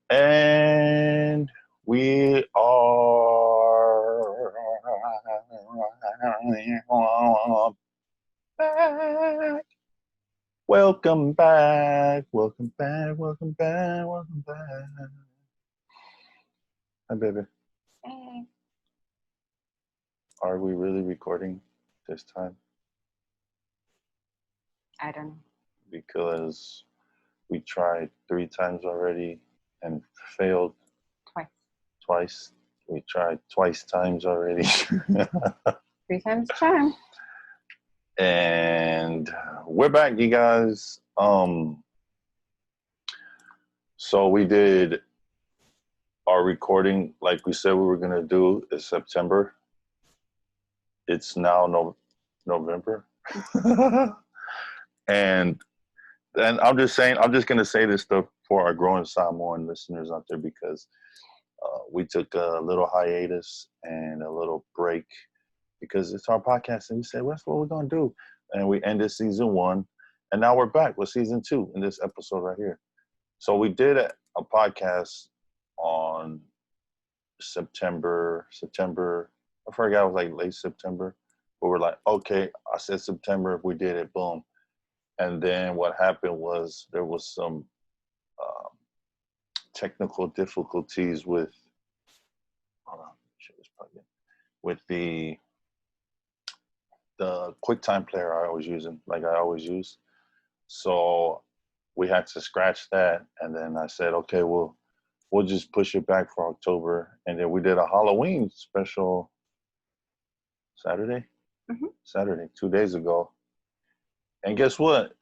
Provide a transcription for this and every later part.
And we are back. Welcome back. Welcome back. Welcome back. Welcome back. Hi, baby. Hey. Are we really recording this time? I don't know. Because we tried 3 times already and failed twice. We tried twice times already. 3 times charm. And we're back, you guys. So we did our recording like we said we were gonna do in September. It's now November. and I'm just gonna say this stuff for our growing Samoan listeners out there because we took a little hiatus and a little break because it's our podcast and we said, that's what we're going to do. And we ended season 1 and now we're back with season 2 in this episode right here. So we did a podcast on September, I forgot, it was like late September, but we're like, okay, I said September, we did it, boom. And then what happened was there was some technical difficulties with, with the QuickTime player I always use. So we had to scratch that, and then I said, okay, we'll just push it back for October. And then we did a Halloween special Saturday, 2 days ago. And guess what?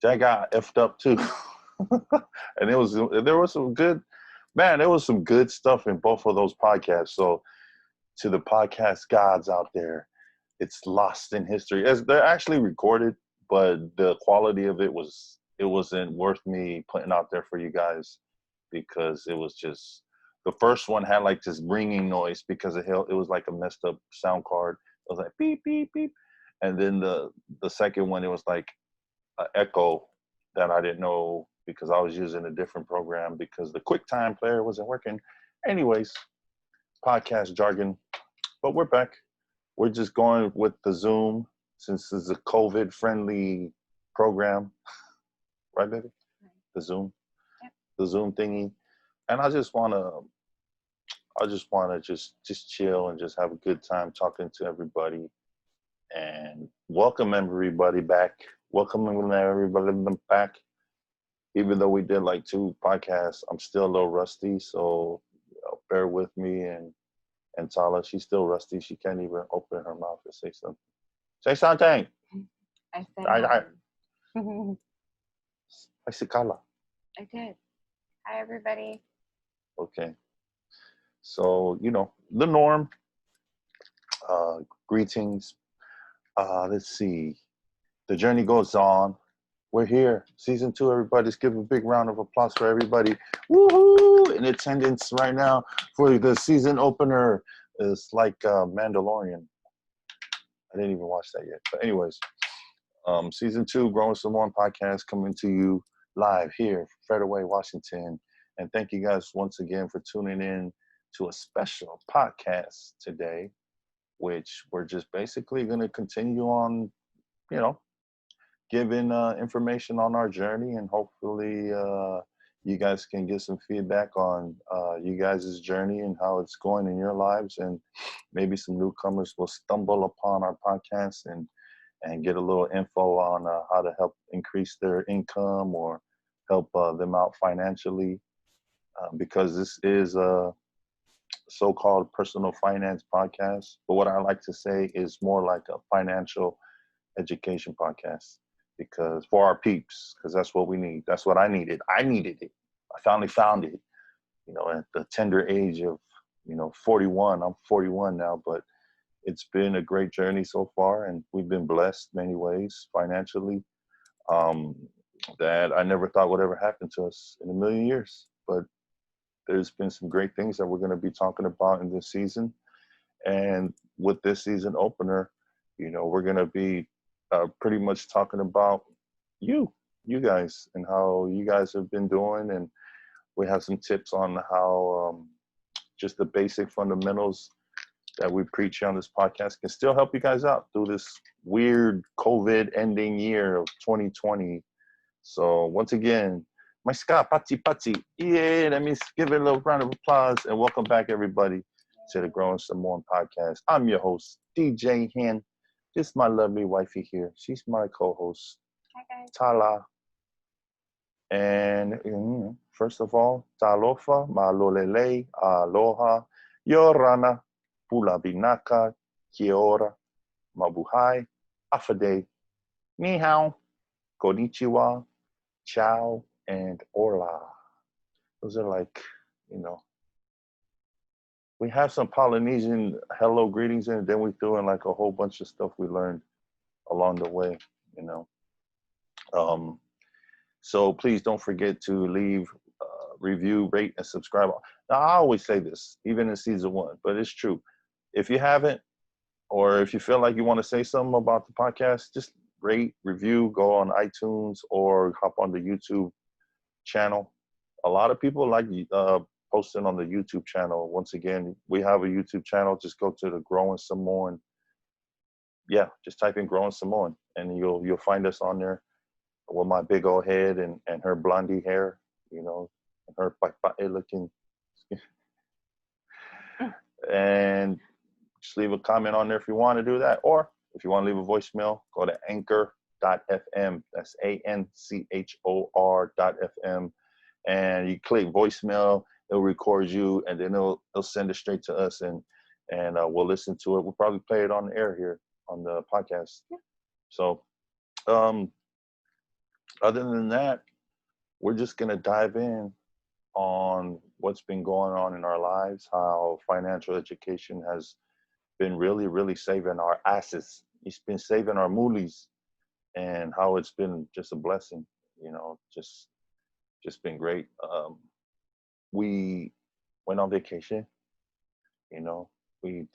That got effed up too. And there was some good stuff in both of those podcasts. So to the podcast gods out there, it's lost in history. They're actually recorded, but the quality of it wasn't worth me putting out there for you guys because it was just, the first one had like this ringing noise because it was like a messed up sound card. It was like beep, beep, beep. And then the second one, it was like an echo that I didn't know because I was using a different program because the QuickTime player wasn't working. Anyways, podcast jargon, but we're back. We're just going with the Zoom since it's a COVID-friendly program, right, baby? The Zoom, the Zoom thingy, and I just wanna just chill and just have a good time talking to everybody, and welcome everybody back. Welcome everybody back. Even though we did like 2 podcasts, I'm still a little rusty, so bear with me. And Tala, she's still rusty. She can't even open her mouth to say something. Say something. I said I said Kala. I did. Hi, everybody. Okay. So, the norm. Greetings. Let's see. The journey goes on. We're here. Season 2, everybody. Let's give a big round of applause for everybody. Woohoo! In attendance right now for the season opener. It's like Mandalorian. I didn't even watch that yet. But anyways, season 2, Growing Samoan podcast coming to you live here from Federway, Washington. And thank you guys once again for tuning in to a special podcast today, which we're just basically going to continue on, giving information on our journey, and hopefully you guys can get some feedback on you guys' journey and how it's going in your lives, and maybe some newcomers will stumble upon our podcast and get a little info on how to help increase their income or help them out financially, because this is a so-called personal finance podcast, but what I like to say is more like a financial education podcast, because for our peeps, because that's what we need. That's what I needed. I needed it. I finally found it, at the tender age of, 41. I'm 41 now, but it's been a great journey so far, and we've been blessed many ways financially, that I never thought would ever happen to us in a million years. But there's been some great things that we're going to be talking about in this season. And with this season opener, we're going to be pretty much talking about you guys, and how you guys have been doing, and We have some tips on how just the basic fundamentals that we preach on this podcast can still help you guys out through this weird COVID ending year of 2020. So once again, my ska pati pati. Yeah, let me give it a little round of applause and welcome back everybody to the Growin Samoan podcast. I'm your host, DJ Hen. This is my lovely wifey here. She's my co-host, Hi, guys. Tala. And first of all, Talofa, Malolele, Aloha, Yorana, Pula Binaka, Kia ora, Mabuhay, Afade, Ni hao, Konnichiwa, Ciao, and Hola. Those are like, we have some Polynesian hello greetings in, and then we threw in like a whole bunch of stuff we learned along the way, So please don't forget to leave, review, rate, and subscribe. Now, I always say this, even in season 1, but it's true. If you haven't, or if you feel like you want to say something about the podcast, just rate, review, go on iTunes or hop on the YouTube channel. A lot of people like posting on the YouTube channel. Once again, we have a YouTube channel. Just go to the Growin Samoan. Yeah, just type in Growin Samoan, and you'll find us on there with my big old head and her blondie hair, and her papae looking. And just leave a comment on there if you want to do that. Or if you want to leave a voicemail, go to anchor.fm. That's ANCHOR.fm. And you click voicemail, it'll record you, and then it'll send it straight to us, and we'll listen to it. We'll probably play it on the air here on the podcast. Yeah. So, other than that, we're just going to dive in on what's been going on in our lives, how financial education has been really, really saving our asses. It's been saving our moolies, and how it's been just a blessing, just been great. We went on vacation, we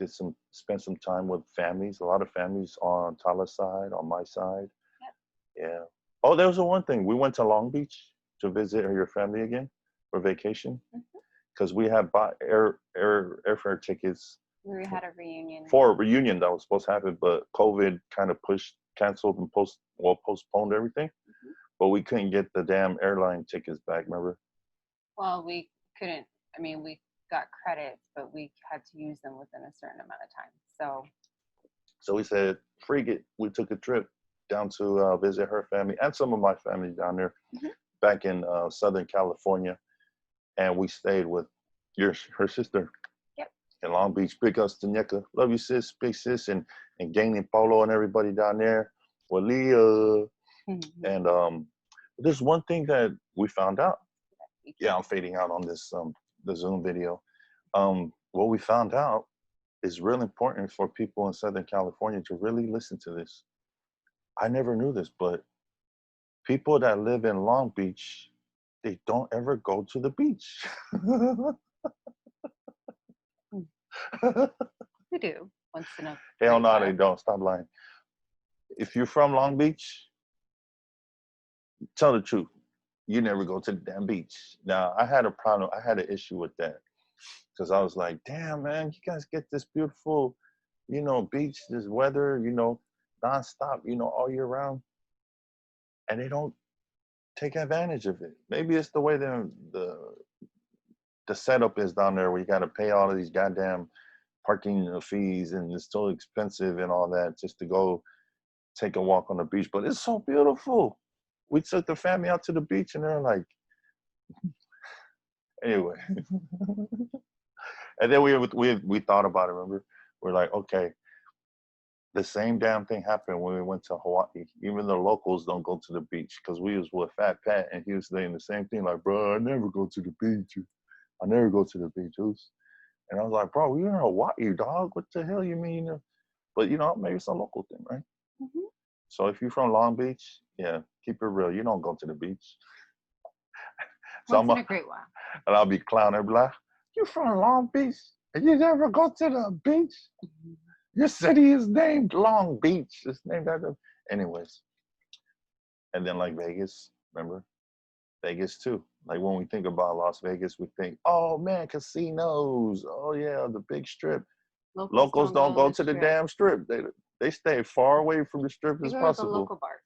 spent some time with families, a lot of families on Tala's side, on my side. Yep. Yeah. Oh, there was one thing. We went to Long Beach to visit your family again for vacation, because we had bought airfare tickets. We had a reunion. For a reunion that was supposed to happen, but COVID kind of canceled and postponed everything. But we couldn't get the damn airline tickets back, remember? Well, we couldn't. I mean, we got credits, but we had to use them within a certain amount of time. So we said, frig it. We took a trip down to visit her family and some of my family down there, back in Southern California. And we stayed with her sister. Yep. In Long Beach. Big ups to Nika. Love you, sis. Big sis. And Gang and Polo and everybody down there. Well, Leah. And there's one thing that we found out. Yeah, I'm fading out on this the Zoom video. What we found out is really important for people in Southern California to really listen to this. I never knew this, but people that live in Long Beach, they don't ever go to the beach. we do once in a Hell no, they don't. Stop lying. If you're from Long Beach, tell the truth. You never go to the damn beach. Now, I had a problem. I had an issue with that, because I was like, damn, man, you guys get this beautiful, beach, this weather, nonstop, all year round. And they don't take advantage of it. Maybe it's the way the setup is down there, where you got to pay all of these goddamn parking fees, and it's so expensive and all that just to go take a walk on the beach. But it's so beautiful. We took the family out to the beach, and they're like, anyway. And then we thought about it. Remember, we're like, okay, the same damn thing happened when we went to Hawaii. Even the locals don't go to the beach, because we was with Fat Pat, and he was saying the same thing, like, bro, I never go to the beach. I never go to the beach. And I was like, bro, we're in Hawaii, dog. What the hell you mean? But maybe it's a local thing, right? So if you're from Long Beach, yeah, keep it real. You don't go to the beach. So once in a great while. And I'll be clowning. I'll be like, you from Long Beach? And you never go to the beach? Your city is named Long Beach. It's named after. Anyways. And then like Vegas, remember? Vegas too. Like when we think about Las Vegas, we think, oh man, casinos. Oh yeah, the big strip. Locals don't go to the damn strip. They stay far away from the strip They as go to the possible. local bars.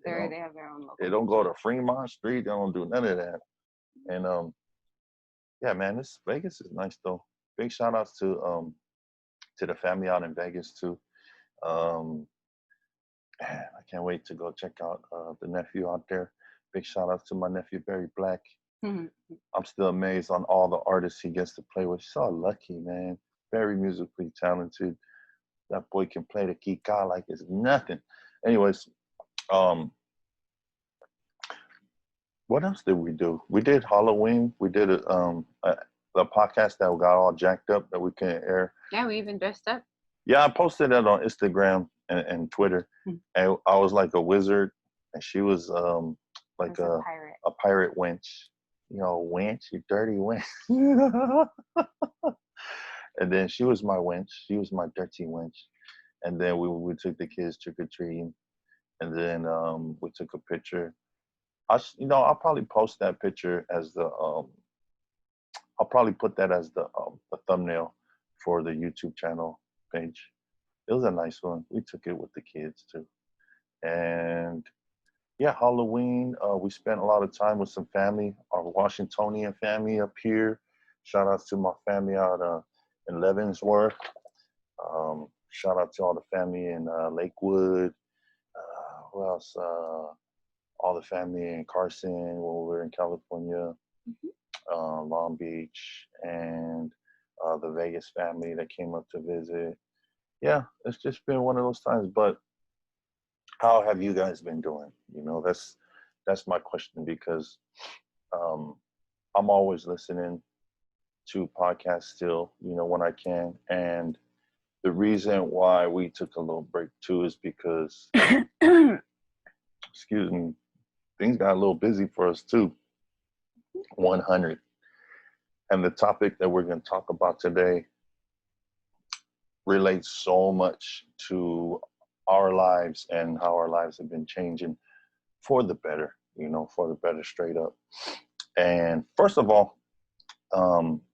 They have their own local. They don't go to Fremont Street. They don't do none of that. And yeah, man, this Vegas is nice though. Big shout outs to the family out in Vegas too. Man, I can't wait to go check out the nephew out there. Big shout outs to my nephew Barry Black. Mm-hmm. I'm still amazed on all the artists he gets to play with. So lucky, man. Very musically talented. That boy can play the kika like it's nothing. Anyways, what else did we do? We did Halloween. We did the podcast that got all jacked up that we couldn't air. Yeah, we even dressed up. Yeah, I posted that on Instagram and Twitter. Mm-hmm. And I was like a wizard, and she was like a pirate wench. You know, wench, you dirty wench. And then she was my wench. She was my dirty wench. And then we took the kids trick-or-treating. And then we took a picture. I'll probably post that picture as the I'll probably put that as the thumbnail for the YouTube channel page. It was a nice one. We took it with the kids too. And yeah, Halloween, we spent a lot of time with some family, our Washingtonian family up here. Shout out to my family out in Leavenworth. Shout out to all the family in Lakewood. Who else? All the family in Carson when we were in California, Long Beach, and the Vegas family that came up to visit. Yeah, it's just been one of those times. But how have you guys been doing? You know, that's my question, because I'm always listening to podcasts still, you know, when I can. And the reason why we took a little break too is because, excuse me, things got a little busy for us too. 100. And the topic that we're going to talk about today relates so much to our lives and how our lives have been changing for the better, you know, for the better, straight up. And first of all,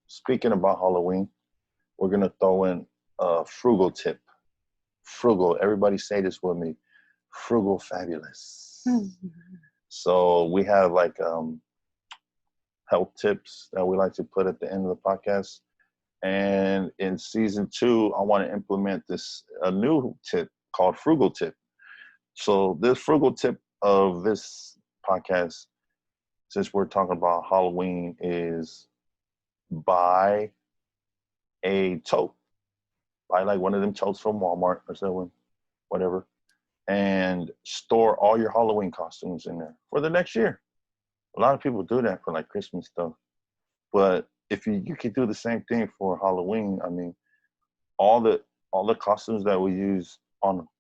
speaking about Halloween, we're going to throw in a frugal tip. Frugal. Everybody say this with me. Frugal fabulous. Mm-hmm. So we have like health tips that we like to put at the end of the podcast. And in season 2, I want to implement a new tip called frugal tip. So this frugal tip of this podcast, since we're talking about Halloween, is buy a tote. Buy like one of them totes from Walmart or something, whatever, and store all your Halloween costumes in there for the next year. A lot of people do that for like Christmas stuff. But if you could do the same thing for Halloween, I mean, all the costumes that we use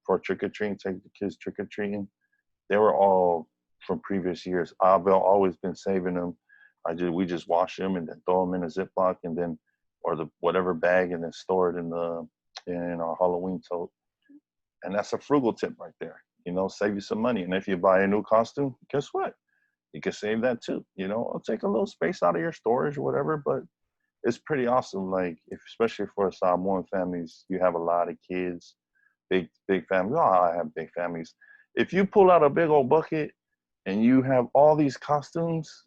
for trick-or-treating, take the kids trick-or-treating, they were all from previous years. I've always been saving them. We just wash them and then throw them in a Ziploc and then, or the whatever bag, and then store it in our Halloween tote. And that's a frugal tip right there. You know, save you some money. And if you buy a new costume, guess what? You can save that too. You know, it'll take a little space out of your storage or whatever, but it's pretty awesome. Like, especially for Samoan families, you have a lot of kids, big families. Oh, I have big families. If you pull out a big old bucket and you have all these costumes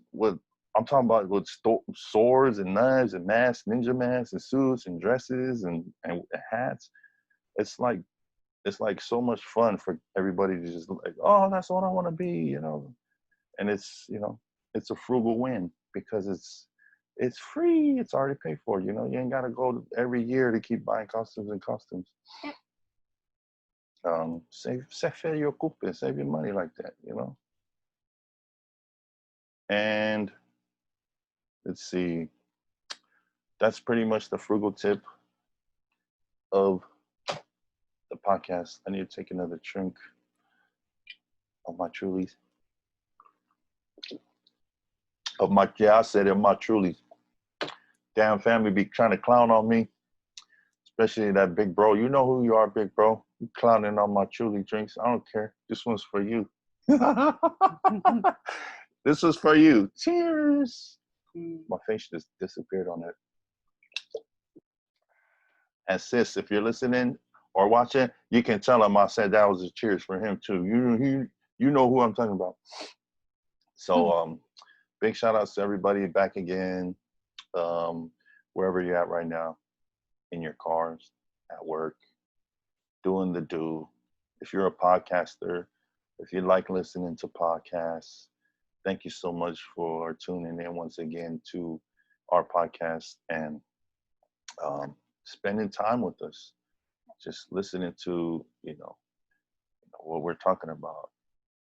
I'm talking about with swords and knives and masks, ninja masks and suits and dresses and hats, it's like so much fun for everybody to just like, oh, that's what I want to be, you know. And it's, you know, it's a frugal win because it's free. It's already paid for. You know, you ain't got to go every year to keep buying costumes and costumes. Save your keepin, save your money like that, you know. And let's see. That's pretty much the frugal tip of the podcast. I need to take another drink of my Trulies. I said it, my Trulies. Damn family be trying to clown on me, especially that big bro. You know who you are, big bro. You clowning on my Truly drinks. I don't care. This one's for you. This is for you. Cheers. Mm. My face just disappeared on it. And sis, if you're listening or watching, you can tell him I said that was a cheers for him too. You know who I'm talking about. So big shout outs to everybody back again. Wherever you're at right now, in your cars, at work, doing the do. If you're a podcaster, if you like listening to podcasts, thank you so much for tuning in once again to our podcast and spending time with us. Just listening to, what we're talking about.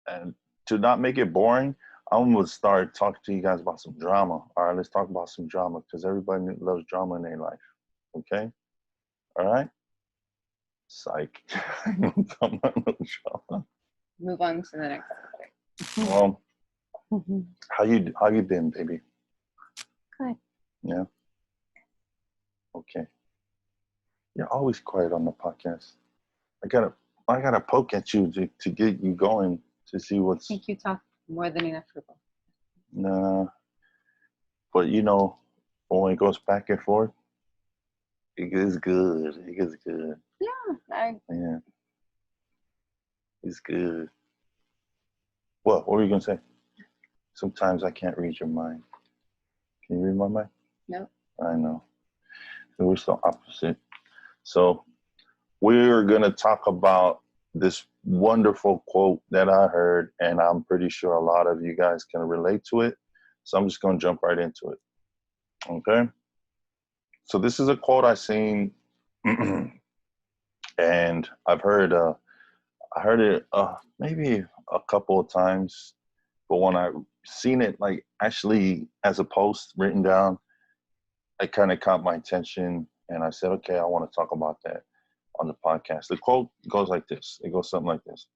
And to not make it boring, I'm going to start talking to you guys about some drama. All right, let's talk about some drama because everybody loves drama in their life. Okay? All right? Psych. Move on to the next topic. Well, how you been, baby? Good. Yeah. Okay. You're always quiet on the podcast. I gotta poke at you to get you going to see what's. I think you talk more than enough for both. Nah, but when it goes back and forth, it gets good. It gets good. Yeah. Yeah. It's good. What were you gonna say? Sometimes I can't read your mind. Can you read my mind? No. I know. We're so opposite. So we're gonna talk about this wonderful quote that I heard, and I'm pretty sure a lot of you guys can relate to it. So I'm just gonna jump right into it. Okay. So this is a quote I seen, and I heard it maybe a couple of times, but when I seen it like actually as a post written down, it kind of caught my attention, and I said, okay, I want to talk about that on the podcast. The quote goes like this. It goes something like this.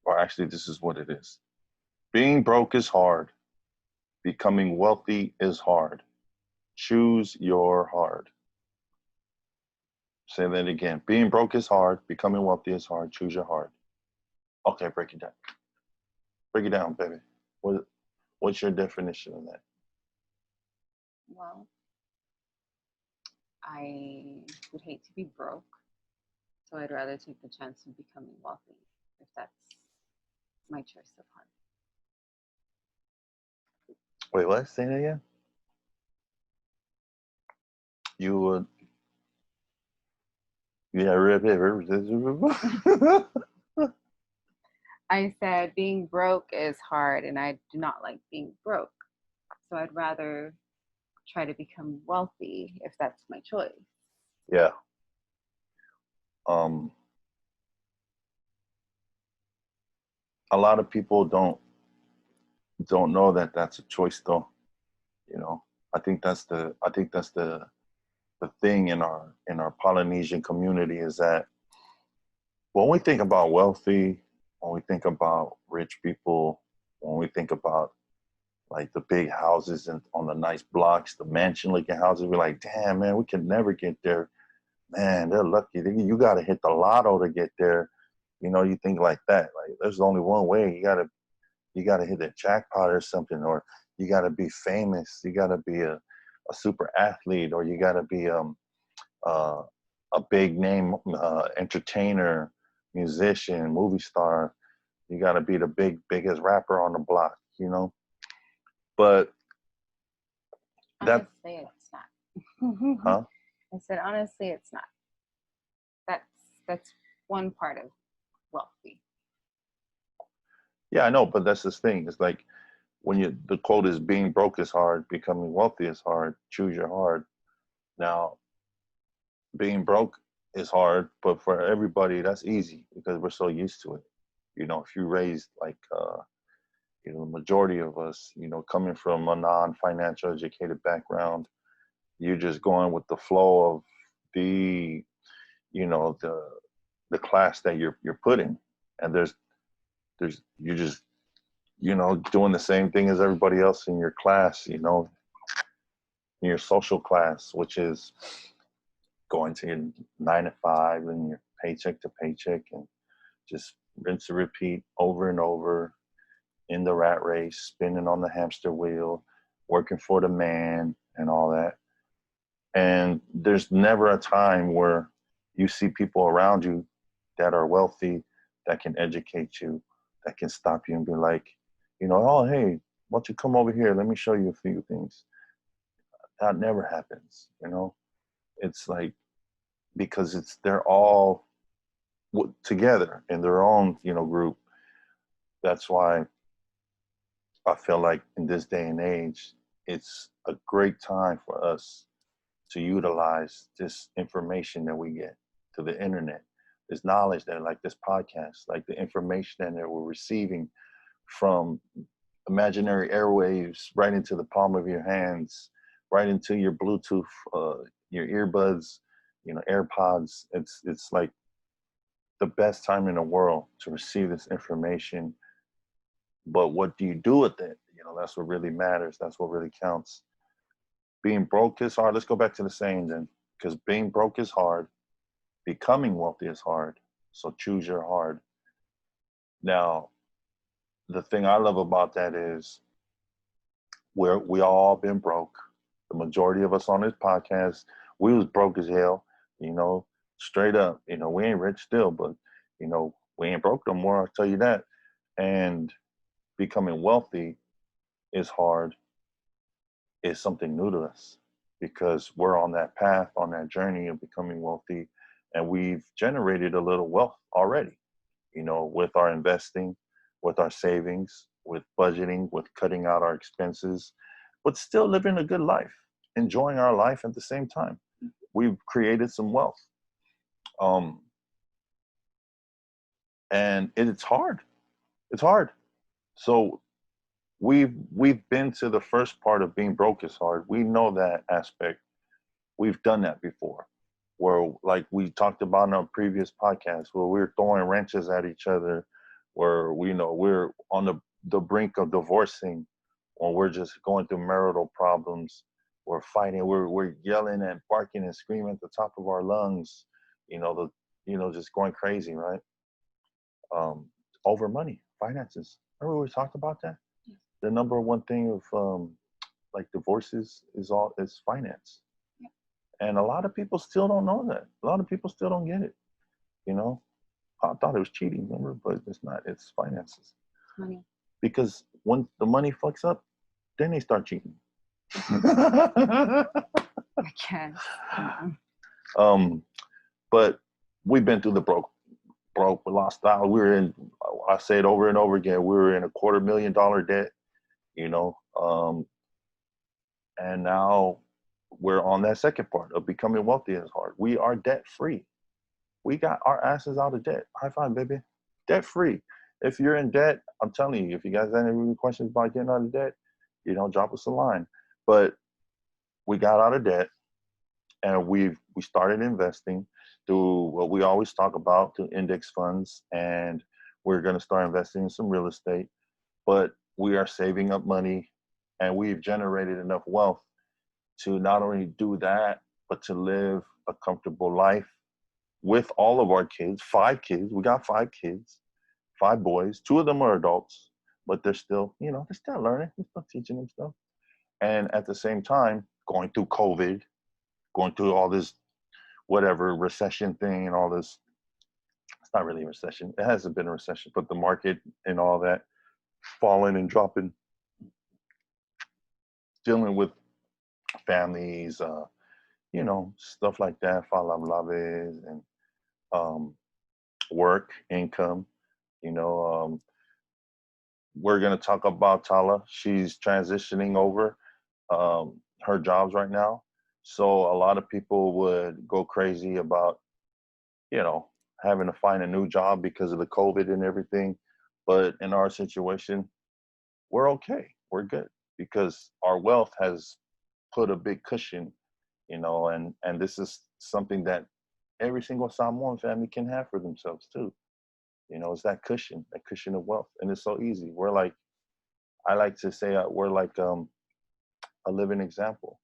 Or actually, this is what it is. Being broke is hard. Becoming wealthy is hard. Choose your hard. Say that again. Being broke is hard. Becoming wealthy is hard. Choose your hard. Okay, break it down. Break it down, baby. What's your definition of that? Well, I would hate to be broke, so I'd rather take the chance of becoming wealthy if that's my choice of hard. Wait, what? Say that again? You would. Yeah, I said being broke is hard, and I do not like being broke. So I'd rather try to become wealthy if that's my choice. Yeah. A lot of people don't know that that's a choice, though. I think that's the thing in our Polynesian community is that when we think about wealthy, when we think about rich people, when we think about like the big houses and on the nice blocks, the mansion-looking houses, we're like, damn, man, we can never get there. Man, they're lucky. You got to hit the lotto to get there. You think like that. Like, there's only one way. You got to hit the jackpot or something, or you got to be famous. You got to be a super athlete, or you got to be a big name entertainer, musician, movie star. You got to be the biggest rapper on the block, But that, honestly, it's not. huh? I said honestly, it's not. That's one part of wealthy. Yeah, I know, but that's the thing. It's like when the quote is being broke is hard, becoming wealthy is hard. Choose your hard. Now, being broke is hard, but for everybody, that's easy because we're so used to it. If you raised like, the majority of us, coming from a non-financial educated background, you're just going with the flow of the, the class that you're put in, and you're just, doing the same thing as everybody else in your class, in your social class, which is going to your 9 to 5 and your paycheck to paycheck and just rinse and repeat over and over. in the rat race, spinning on the hamster wheel, working for the man and all that. And there's never a time where you see people around you that are wealthy, that can educate you, that can stop you and be like, oh, hey, why don't you come over here? Let me show you a few things. That never happens. It's like, because they're all together in their own, group. That's why I feel like in this day and age, it's a great time for us to utilize this information that we get to the internet, this knowledge that, like this podcast, like the information that we're receiving from imaginary airwaves right into the palm of your hands, right into your Bluetooth, your earbuds, AirPods. It's like the best time in the world to receive this information. But what do you do with it? That's what really matters. That's what really counts. Being broke is hard. Let's go back to the saying then, because being broke is hard. Becoming wealthy is hard. So choose your hard. Now, the thing I love about that is we all been broke. The majority of us on this podcast, we was broke as hell, straight up. We ain't rich still, but we ain't broke no more, I'll tell you that. And becoming wealthy is hard, is something new to us, because we're on that path, on that journey of becoming wealthy, and we've generated a little wealth already, with our investing, with our savings, with budgeting, with cutting out our expenses, but still living a good life, enjoying our life at the same time. We've created some wealth. And it's hard. It's hard. So we've been to the first part of being broke is hard. We know that aspect. We've done that before, where, like we talked about in our previous podcast, where we're throwing wrenches at each other, where we're on the brink of divorcing, or we're just going through marital problems. We're fighting. We're yelling and barking and screaming at the top of our lungs. Just going crazy, right? Over money, finances. Remember we talked about that? The number one thing of like divorces is finance. And a lot of people still don't know that. A lot of people still don't get it. I thought it was cheating, remember, but it's not. It's finances. Money. Because when the money fucks up, then they start cheating. I can't. But we've been through the broke, we lost style. We were in. I say it over and over again. We were in a $250,000 debt. And now we're on that second part of becoming wealthy is hard. We are debt free. We got our asses out of debt. High five, baby. Debt free. If you're in debt, I'm telling you, if you guys have any questions about getting out of debt, drop us a line. But we got out of debt, and we started investing through what we always talk about, through index funds, and we're going to start investing in some real estate. But we are saving up money, and we've generated enough wealth to not only do that, but to live a comfortable life with all of our kids. 5 kids. We got 5 kids, 5 boys. 2 of them are adults, but they're still, they're still learning. We're still teaching them stuff. And at the same time, going through COVID, going through all this, whatever, recession thing and all this. It's not really a recession. It hasn't been a recession, but the market and all that falling and dropping, dealing with families, stuff like that, falablaves, and work, income. We're going to talk about Tala. She's transitioning over her jobs right now. So a lot of people would go crazy about, having to find a new job because of the COVID and everything. But in our situation, we're okay. We're good because our wealth has put a big cushion, and this is something that every single Samoan family can have for themselves too. It's that cushion of wealth. And it's so easy. We're like, I like to say, we're like a living example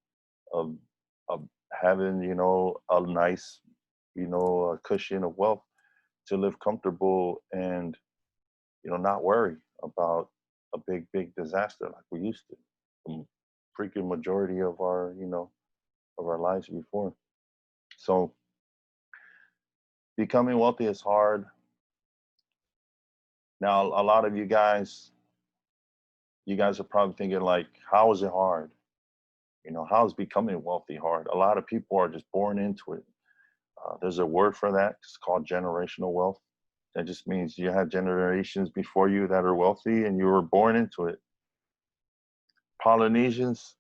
of having, a nice, a cushion of wealth to live comfortable and, not worry about a big disaster like we used to. The freaking majority of our, of our lives before. So becoming wealthy is hard. Now, a lot of you guys are probably thinking like, how is it hard? How is becoming wealthy hard? A lot of people are just born into it. There's a word for that. It's called generational wealth. That just means you had generations before you that are wealthy and you were born into it. Polynesians,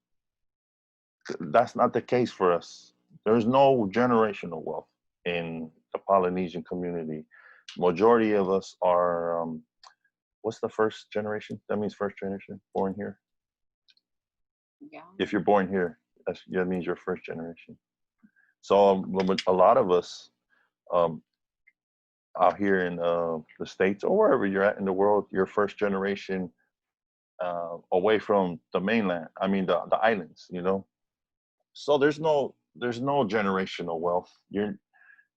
that's not the case for us. There's no generational wealth in the Polynesian community. Majority of us are, what's the first generation? That means first generation, born here. Yeah. If you're born here, that means you're first generation. So a lot of us um, out here in the States or wherever you're at in the world, you're first generation away from the mainland. I mean the islands. So there's no generational wealth. You're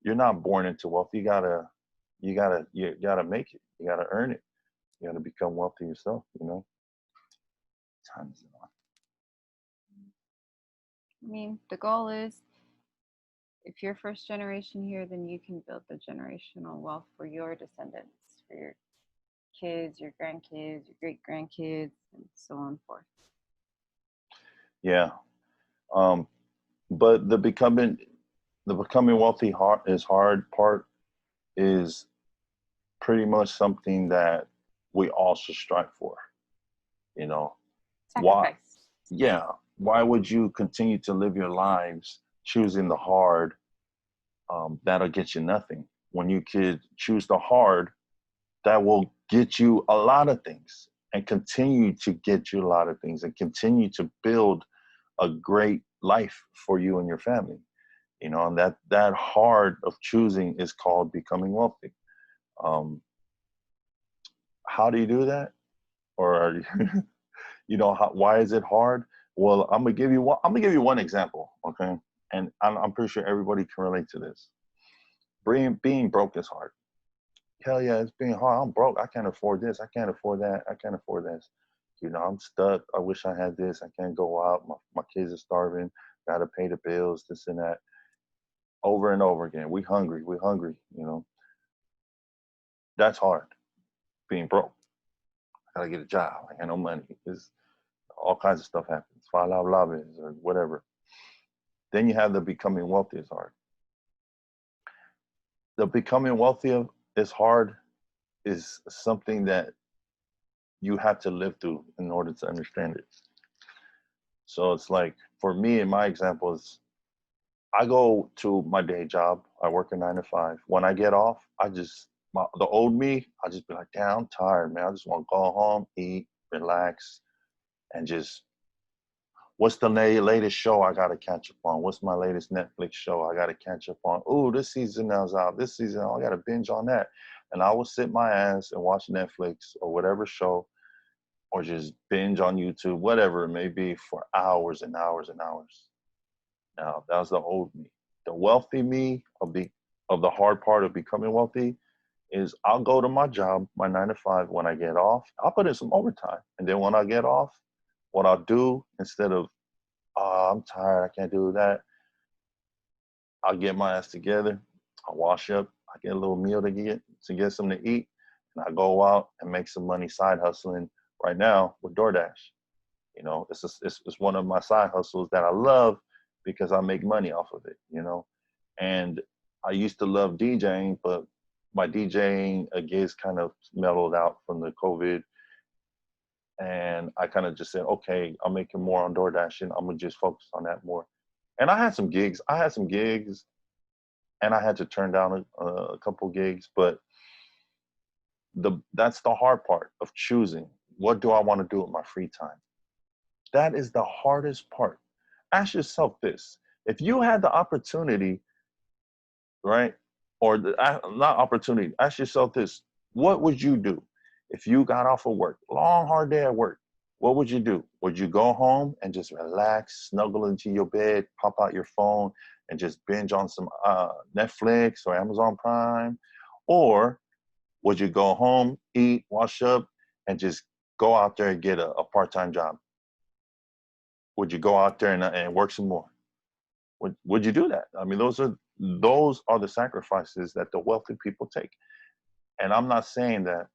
not born into wealth. You gotta make it. You gotta earn it. You gotta become wealthy yourself. Time's up. I mean, the goal is if you're first generation here, then you can build the generational wealth for your descendants, for your kids, your grandkids, your great grandkids, and so on and forth. Yeah. But the becoming wealthy hard part is pretty much something that we all should strive for. You know, why? Sacrifice. Yeah. Why would you continue to live your lives choosing the hard that'll get you nothing when you could choose the hard that will get you a lot of things and continue to get you a lot of things and continue to build a great life for you and your family. And that hard of choosing is called becoming wealthy. Um, how do you do that? Or are why is it hard? Well, I'm gonna give you one example, okay? And I'm pretty sure everybody can relate to this. Being broke is hard. Hell yeah, it's being hard. I'm broke. I can't afford this. I can't afford that. I can't afford this. I'm stuck. I wish I had this. I can't go out. My kids are starving. Got to pay the bills, this and that. Over and over again. We hungry. We hungry. That's hard. Being broke. I gotta get a job. I got no money. It's, all kinds of stuff happens. File out lobbies or whatever. Then you have the becoming wealthy is hard. The becoming wealthy is hard is something that you have to live through in order to understand it. So it's like for me, in my example, is I go to my day job. I work a 9 to 5. When I get off, the old me, I just be like, damn, I'm tired, man. I just want to go home, eat, relax, and just what's the latest show I got to catch up on? What's my latest Netflix show I got to catch up on? Oh, this season is out. This season, I got to binge on that. And I will sit my ass and watch Netflix or whatever show or just binge on YouTube, whatever it may be, for hours and hours and hours. Now, that was the old me. The wealthy me of the hard part of becoming wealthy is I'll go to my job, my 9 to 5. When I get off, I'll put in some overtime. And then when I get off, what I'll do instead of, oh, I'm tired, I can't do that, I'll get my ass together. I'll wash up. I get a little meal to get something to eat. And I go out and make some money side hustling right now with DoorDash. It's one of my side hustles that I love because I make money off of it. And I used to love DJing, but my DJing gigs kind of mellowed out from the COVID. And I kind of just said, okay, I'm making more on DoorDash and I'm going to just focus on that more. And I had some gigs. And I had to turn down a couple gigs, but that's the hard part of choosing. What do I want to do with my free time? That is the hardest part. Ask yourself this. If you had the opportunity, right? Or not opportunity, ask yourself this. What would you do if you got off of work, long, hard day at work? What would you do? Would you go home and just relax, snuggle into your bed, pop out your phone, and just binge on some Netflix or Amazon Prime? Or would you go home, eat, wash up, and just go out there and get a part-time job? Would you go out there and work some more? Would you do that? I mean, those are the sacrifices that the wealthy people take. And I'm not saying that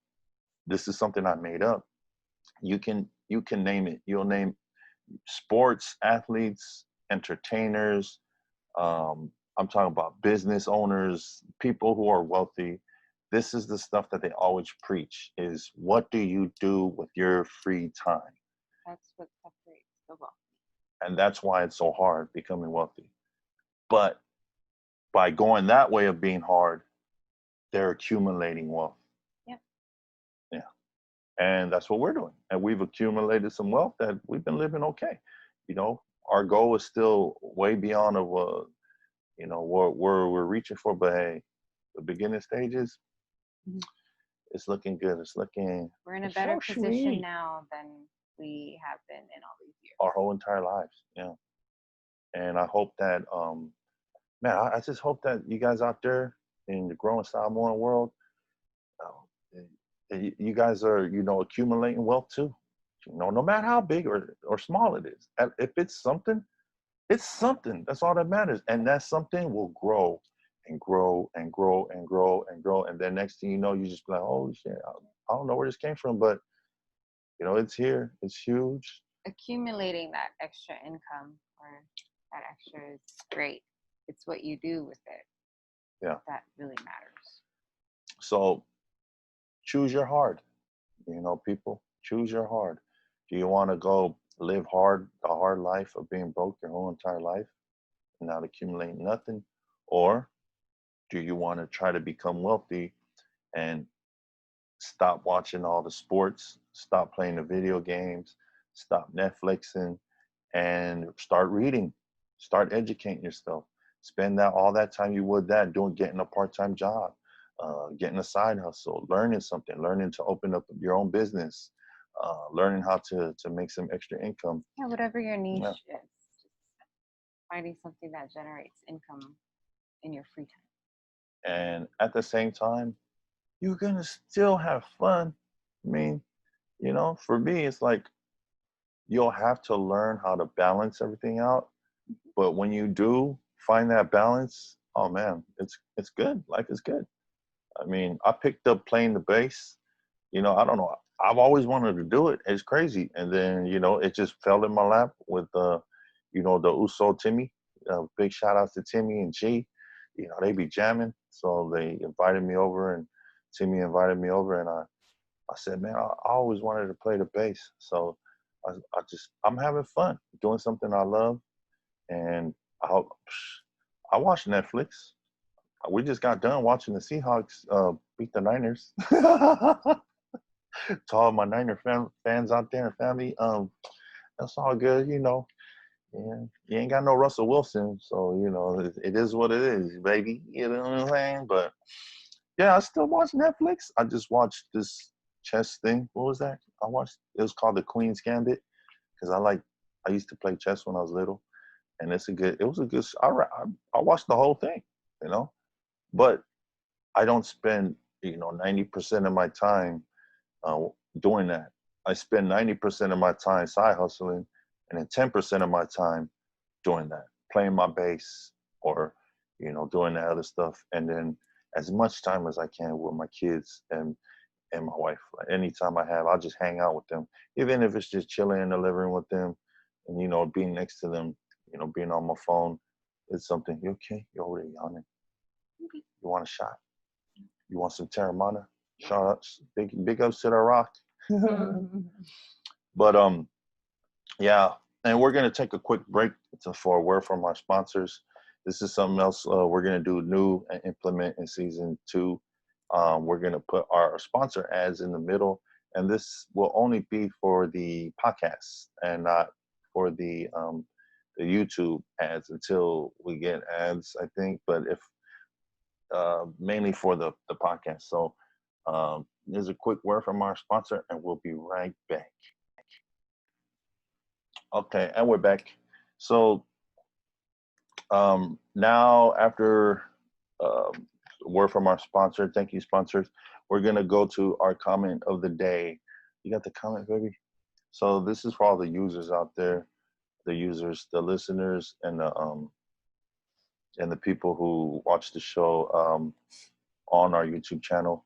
this is something I made up. You can name it. You'll name sports athletes, entertainers. I'm talking about business owners, people who are wealthy. This is the stuff that they always preach: is what do you do with your free time? That's what separates the wealthy. And that's why it's so hard becoming wealthy. But by going that way of being hard, they're accumulating wealth. Yep. Yeah. And that's what we're doing. And we've accumulated some wealth that we've been living okay. You know, our goal is still way beyond of where we're reaching for. But hey, the beginning stages, Mhm. it's looking good. We're in a it's better so position sweet. now than we have been in all these years. Our whole entire lives. Yeah. And I hope that man, I just hope that you guys out there in the growing Samoan world, you guys are, accumulating wealth too. No matter how big or small it is. If it's something, it's something. That's all that matters. And that something will grow and grow and grow and grow and grow. And then next thing you know, you just be like, holy shit, I don't know where this came from, but it's here. It's huge. Accumulating that extra income or that extra is great. It's what you do with it. Yeah. That really matters. So choose your hard. People, choose your hard. Do you want to go live the hard life of being broke your whole entire life and not accumulate nothing? Or do you want to try to become wealthy and stop watching all the sports, stop playing the video games, stop Netflixing, and start reading, start educating yourself? Spend all that time you would getting a part-time job, getting a side hustle, learning something, learning to open up your own business, learning how to make some extra income. Yeah, whatever your niche is, just finding something that generates income in your free time. And at the same time, you're gonna still have fun. I mean, for me, it's like you'll have to learn how to balance everything out. But when you do find that balance, oh man, it's good. Life is good. I mean, I picked up playing the bass. I don't know. I've always wanted to do it. It's crazy. And then, it just fell in my lap with, the Uso Timmy. Big shout out to Timmy and G. They be jamming. So they invited me over, and Timmy invited me over, and I said, man, I always wanted to play the bass. So I'm having fun doing something I love. And I watch Netflix. We just got done watching the Seahawks beat the Niners. To all my Niner fans out there and family, that's all good, Yeah, you ain't got no Russell Wilson, so it is what it is, baby. You know what I'm saying? But yeah, I still watch Netflix. I just watched this chess thing. What was that? It was called The Queen's Gambit, because I used to play chess when I was little, and it was a good. I watched the whole thing, but I don't spend 90% of my time uh, doing that. I spend 90% of my time side hustling, and then 10% of my time doing that, playing my bass, or doing that other stuff, and then as much time as I can with my kids and my wife. Like anytime I have, I'll just hang out with them, even if it's just chilling in the living room with them, and being next to them, being on my phone. It's something. You okay? You're already yawning. Okay. You want a shot? You want some Terramana? Shout outs, big ups to the Rock. But yeah, and we're gonna take a quick break for a word from our sponsors. This is something else we're gonna do new and implement in season 2. We're gonna put our sponsor ads in the middle, and this will only be for the podcast and not for the YouTube ads until we get ads, I think. But if mainly for the podcast. So there's a quick word from our sponsor, and we'll be right back. Okay, and we're back. So now after word from our sponsor, thank you sponsors, we're gonna go to our comment of the day. You got the comment, baby? So this is for all the users out there, the users, the listeners, and the people who watch the show on our YouTube channel.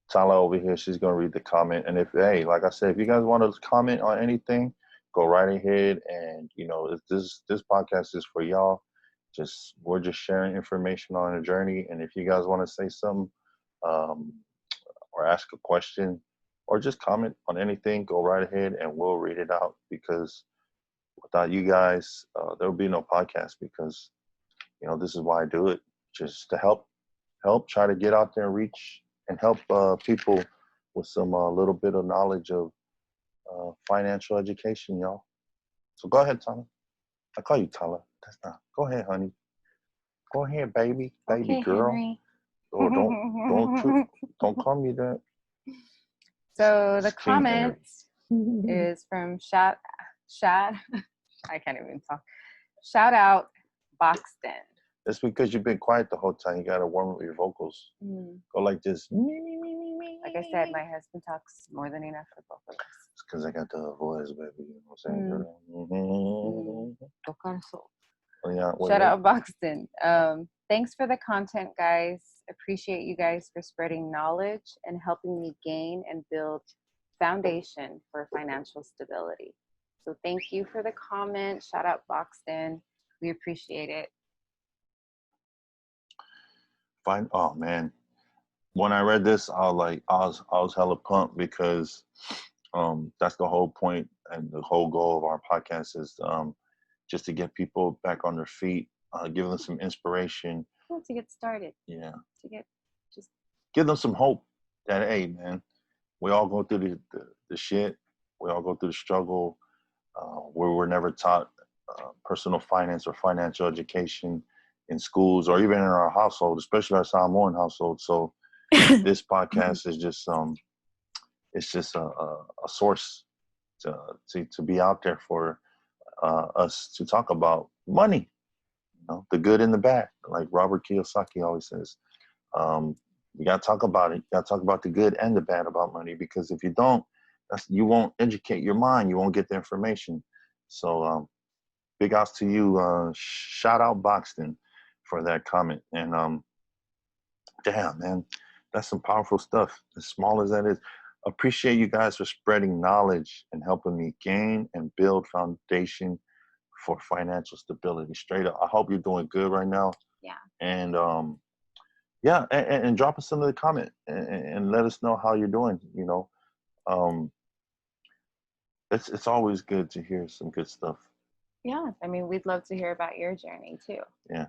Tala over here, she's gonna read the comment. And if hey, like I said, if you guys want to comment on anything, go right ahead. And if this podcast is for y'all. We're just sharing information on a journey. And if you guys want to say something, um, or ask a question, or just comment on anything, go right ahead and we'll read it out. Because without you guys, there will be no podcast. Because this is why I do it, just to help try to get out there and reach and help people with some little bit of knowledge of financial education, y'all. So go ahead, Tala. I call you Tala. That's not. Go ahead, honey. Go ahead, baby Okay, girl. Henry. Or don't call me that. So the It's King Henry. comment is from Shad. I can't even talk. Shout out Boxton. It's because you've been quiet the whole time. You gotta warm up your vocals. Go like this. Like I said, my husband talks more than enough for both of us. It's because I got the voice, baby. You know what I'm saying? Yeah, Shout out Boxton. Thanks for the content, guys. Appreciate you guys for spreading knowledge and helping me gain and build foundation for financial stability. So thank you for the comment. Shout out Boxton. We appreciate it. Fine. Oh man, when I read this, I was hella pumped because that's the whole point and the whole goal of our podcast is just to get people back on their feet, give them some inspiration. Well, to get started. Yeah. Just give them some hope that hey man, we all go through the shit. We all go through the struggle. Where we're never taught personal finance or financial education in schools or even in our household, especially our Samoan household. So this podcast is just it's just a source to be out there for us to talk about money, the good and the bad, like Robert Kiyosaki always says. You got to talk about it. You got to talk about the good and the bad about money, because if you don't, you won't educate your mind. You won't get the information. So big outs to you. Shout out Boxton for that comment. And damn, man, that's some powerful stuff, as small as that is. Appreciate you guys for spreading knowledge and helping me gain and build foundation for financial stability. Straight up, I hope you're doing good right now. Yeah. And yeah, and drop us another comment and let us know how you're doing. It's always good to hear some good stuff. Yeah, I mean, we'd love to hear about your journey too. Yeah.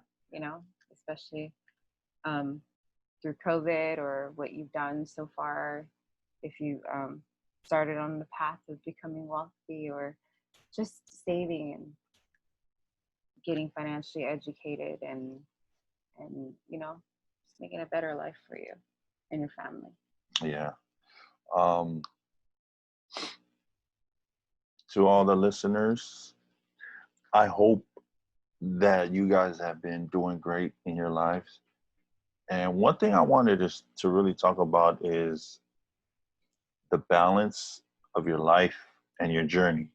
Especially through COVID or what you've done so far. If you started on the path of becoming wealthy or just saving and getting financially educated and just making a better life for you and your family. Yeah. To all the listeners, I hope that you guys have been doing great in your lives. And one thing I wanted to really talk about is the balance of your life and your journey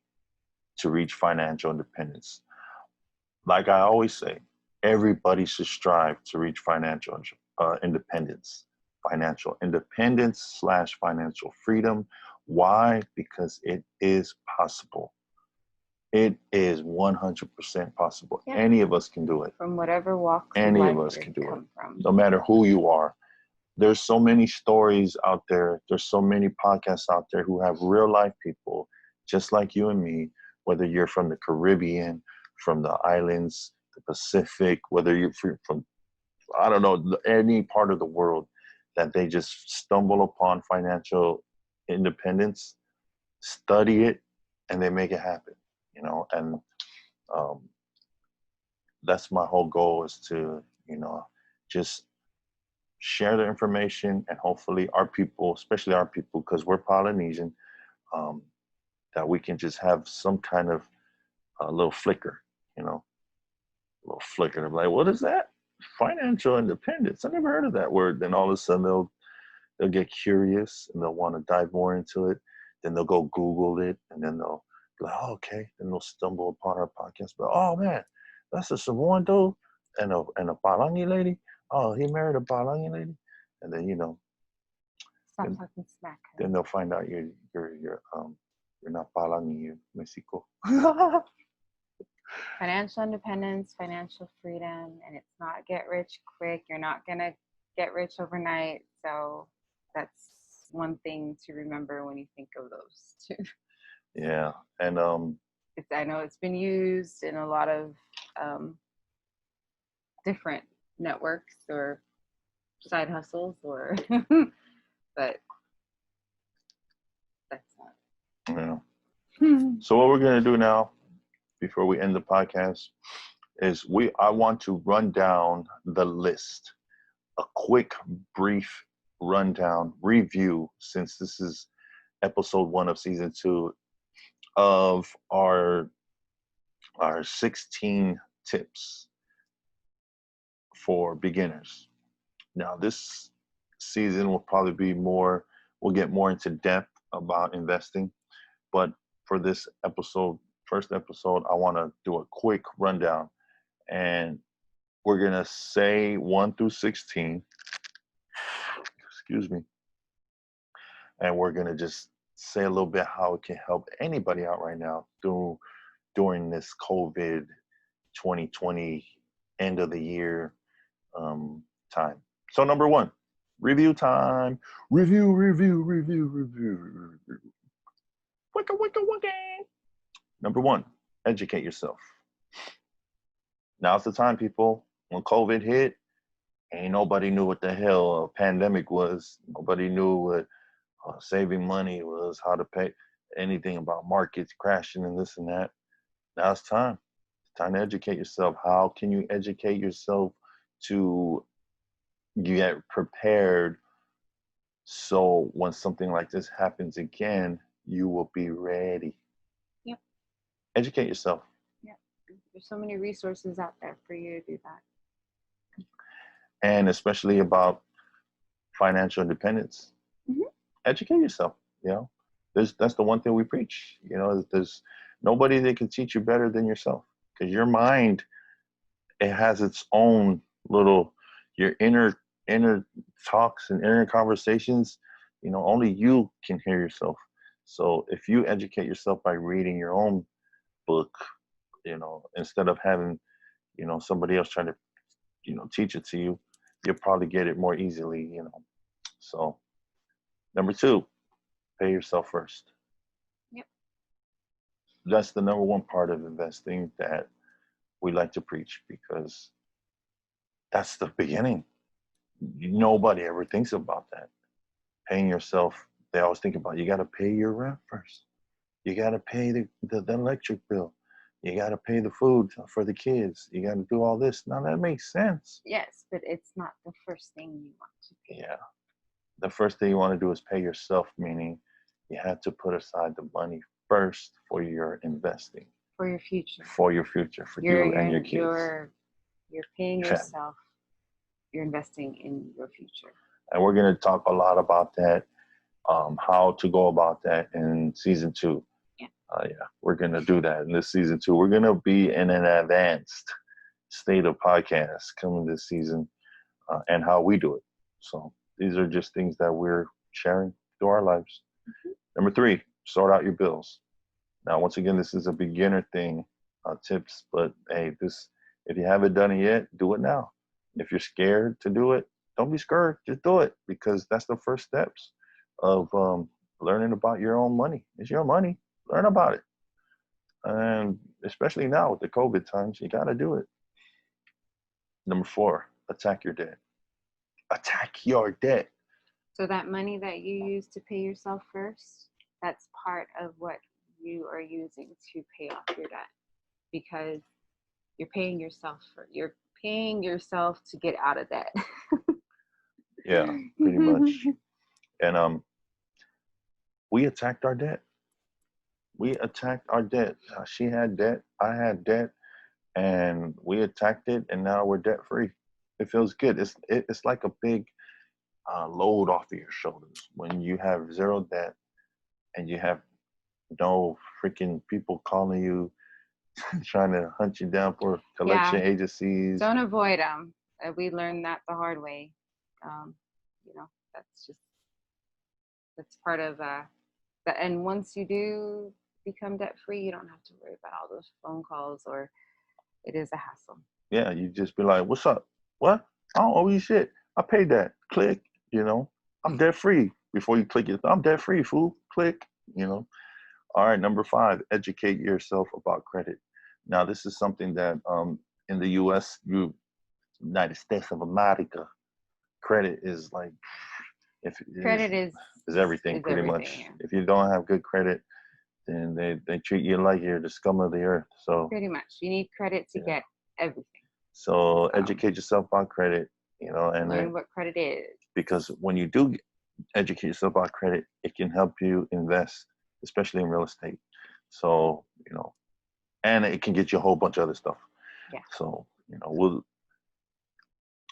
to reach financial independence. Like I always say, everybody should strive to reach financial independence. Financial independence / financial freedom. Why? Because it is possible. It is 100% possible. Yeah. Any of us can do it. From whatever walk any of us can do it. From. No matter who you are. There's so many stories out there. There's so many podcasts out there who have real life people just like you and me, whether you're from the Caribbean, from the islands, the Pacific, whether you're from, I don't know, any part of the world, that they just stumble upon financial independence, study it, and they make it happen, and that's my whole goal, is to, just share the information, and hopefully our people, especially our people, because we're Polynesian, that we can just have some kind of little flicker, a little flicker of like, what is that? Financial independence. I never heard of that word. Then all of a sudden they'll get curious and they'll want to dive more into it. Then they'll go Google it, and then they'll be like, oh, okay. Then they'll stumble upon our podcast. But oh man, that's a Samoan dude and a Palangi lady. Oh, he married a Palangi lady, and then Stop then, talking smack. then they'll find out you're not Palangi, you're Mexico. Financial independence, financial freedom, and it's not get rich quick. You're not gonna get rich overnight. So that's one thing to remember when you think of those two. Yeah, and I know it's been used in a lot of different networks or side hustles, or but that's not. yeah. So what we're gonna do now, before we end the podcast, is I want to run down the list, a quick, brief rundown review, since this is episode 1 of season 2, of our 16 tips for beginners. Now, this season will probably be more, we'll get more into depth about investing, but for this episode, first episode, I want to do a quick rundown, and we're going to say 1 through 16, excuse me, and we're going to just say a little bit how it can help anybody out right now during this COVID 2020 end of the year time. So number 1, review time. Review. Wicka. Number 1, educate yourself. Now's the time, people. When COVID hit, ain't nobody knew what the hell a pandemic was. Nobody knew what saving money was, how to pay, anything about markets crashing and this and that. Now it's time. It's time to educate yourself. How can you educate yourself to get prepared so when something like this happens again, you will be ready? Yep. Educate yourself. Yep. There's so many resources out there for you to do that. And especially about financial independence. Mm-hmm. Educate yourself. That's the one thing we preach. There's nobody that can teach you better than yourself, because your mind, it has its own little, your inner talks and inner conversations. Only you can hear yourself. So if you educate yourself by reading your own book, instead of having somebody else trying to teach it to you, you'll probably get it more easily. So number 2, pay yourself first. Yep. That's the number 1 part of investing that we like to preach, because that's the beginning. Nobody ever thinks about that. Paying yourself, they always think about, you got to pay your rent first. You got to pay the electric bill. You got to pay the food for the kids. You got to do all this. Now that makes sense. Yes, but it's not the first thing you want to pay. Yeah. The first thing you want to do is pay yourself, meaning you have to put aside the money first for your investing. For your future. For your future, for you and your kids. You're paying yourself. You're investing in your future. And we're going to talk a lot about that, how to go about that in season 2. Yeah. We're going to do that in this season 2. We're going to be in an advanced state of podcast coming this season, and how we do it. So these are just things that we're sharing through our lives. Mm-hmm. Number 3, sort out your bills. Now, once again, this is a beginner thing, tips, but hey, if you haven't done it yet, do it now. If you're scared to do it, don't be scared, just do it, because that's the first steps of learning about your own money. It's your money. Learn about it. And especially now with the COVID times, you got to do it. Number 4, attack your debt. Attack your debt. So that money that you use to pay yourself first, that's part of what you are using to pay off your debt, because you're paying yourself to get out of debt. Yeah, pretty much. And we attacked our debt. She had debt, I had debt, and we attacked it, and now we're debt free. It feels good. It's like a big load off of your shoulders. When you have zero debt and you have no freaking people calling you, trying to hunt you down for collection agencies. Don't avoid them. We learned that the hard way. That's part of that. And once you do become debt free, you don't have to worry about all those phone calls, or it is a hassle. Yeah, you just be like, "What's up? What? I don't owe you shit. I paid that. Click. I'm debt free." Before you click it, I'm debt free, fool. Click. All right, number 5, educate yourself about credit. Now, this is something that in the U.S., United States of America, credit is like, Credit is everything, pretty much. Yeah. If you don't have good credit, then they treat you like you're the scum of the earth. So pretty much, you need credit to get everything. So educate yourself on credit, and learn what credit is. Because when you do educate yourself on credit, it can help you invest, especially in real estate. So, and it can get you a whole bunch of other stuff. Yeah. So,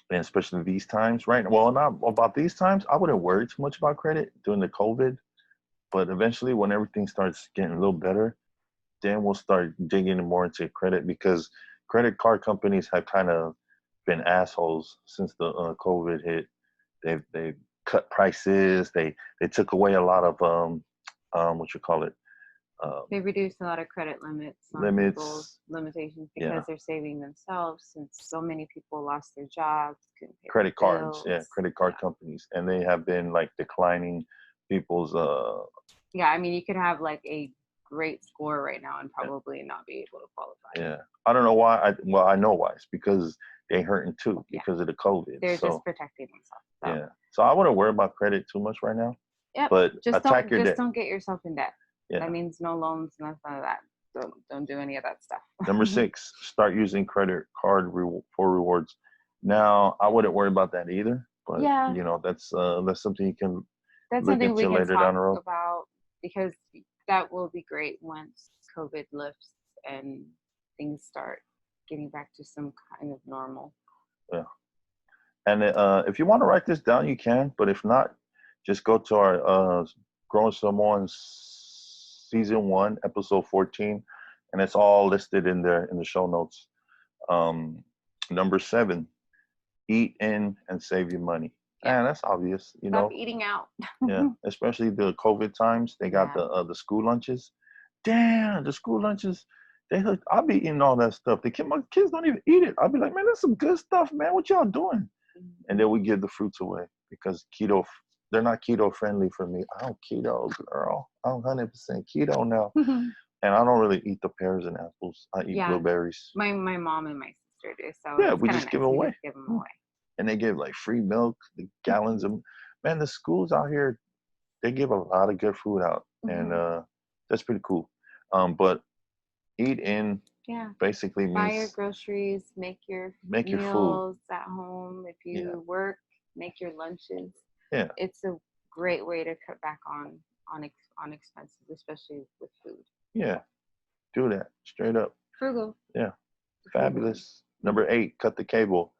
and especially these times, right? Well, not about these times, I wouldn't worry too much about credit during the COVID, but eventually when everything starts getting a little better, then we'll start digging more into credit, because credit card companies have kind of been assholes since the COVID hit. They've cut prices. They took away a lot of they reduced a lot of credit limits on people's limitations because they're saving themselves, since so many people lost their jobs, couldn't pay credit cards. bills. Credit card companies, and they have been like declining people's. I mean, you could have like a great score right now and probably not be able to qualify. Yeah, I don't know why. I know why. It's because they hurting too because of the COVID. They're just protecting themselves. So. Yeah, so I wouldn't worry about credit too much right now. Yep. But just don't get yourself in debt. Yeah. That means no loans, none of that. Don't do any of that stuff. Number 6, start using credit card for rewards. Now, I wouldn't worry about that either. But that's something you can. That's look something we can later talk down the road. about, because that will be great once COVID lifts and things start getting back to some kind of normal. Yeah. And if you want to write this down, you can. But if not, just go to our Growin Samoan Season 1, Episode 14. And it's all listed in there in the show notes. Number 7, eat in and save your money. Yeah, that's obvious. Stop eating out. Yeah, especially the COVID times. They got the school lunches. Damn, the school lunches. I'll be eating all that stuff. My kids don't even eat it. I'll be like, man, that's some good stuff, man. What y'all doing? And then we give the fruits away because they're not keto friendly for me. I don't keto, girl. I'm 100% keto now. And I don't really eat the pears and apples. I eat blueberries. My mom and my sister do. So yeah, we just give them away. Just give them away. And they give like free milk, the gallons of, man, the schools out here, they give a lot of good food out. And that's pretty cool. But eat in basically means buy your groceries, make your meals food at home. If you work, make your lunches. Yeah, it's a great way to cut back on expenses, especially with food. Yeah, do that straight up. Frugal. Yeah, fabulous. Number 8, cut the cable.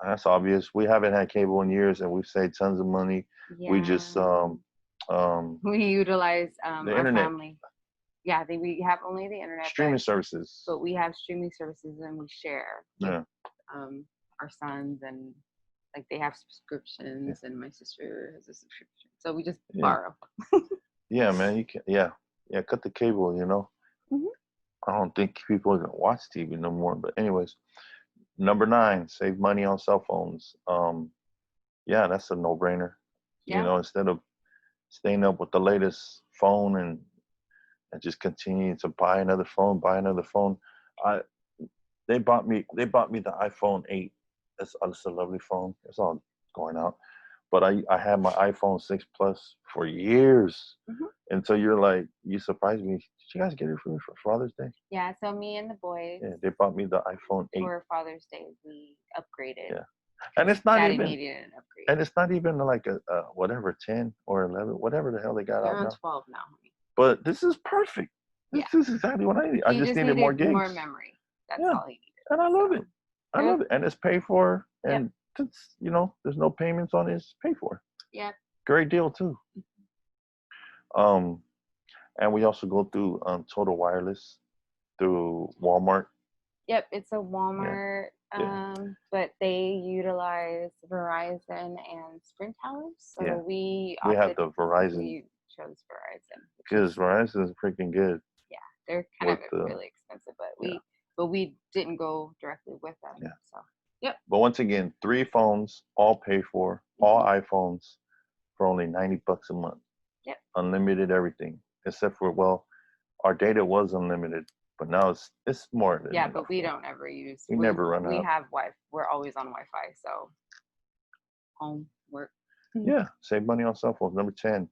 That's obvious. We haven't had cable in years, and we've saved tons of money. Yeah. We just we utilize the our internet. Family. Yeah, we have only the internet. Streaming services. But we have streaming services, and we share. Yeah. Our sons, and like they have subscriptions, and my sister has a subscription, so we just borrow. Yeah, man. You can. Yeah. Cut the cable. Mm-hmm. I don't think people are gonna watch TV no more. But anyways, number 9, save money on cell phones. That's a no-brainer. Yeah. Instead of staying up with the latest phone and just continue to buy another phone. They bought me the iPhone 8. It's a lovely phone. It's all going out. But I had my iPhone 6 Plus for years. Mm-hmm. Until you surprised me. Did you guys get it for me for Father's Day? Yeah, so me and the boys. Yeah, they bought me the iPhone 8. For Father's Day, we upgraded. Yeah. And it's not Daddy even needed an upgrade. And it's not even like a whatever 10 or 11, whatever the hell they got They're out on now. 12 now, honey. But this is perfect. This is exactly what I need. I just needed more gigs. More memory. That's all he needed. And I love it. I love it. And it's paid for. And It's, there's no payments on it. It's paid for. Yeah. Great deal too. And we also go through Total Wireless through Walmart. Yep, it's a Walmart, but they utilize Verizon and Sprint towers. So we have the Verizon. We chose Verizon because Verizon is freaking good. Yeah, they're kind of really expensive, but we didn't go directly with them. Yeah. So yep. But once again, 3 phones, all paid for, all iPhones, for only $90 a month. Yep. Unlimited everything, except for our data was unlimited. But now it's more than enough. But we don't ever use. We never run out. We have Wi-Fi. We're always on Wi-Fi. So home work. Yeah, save money on cell phones. Number 10,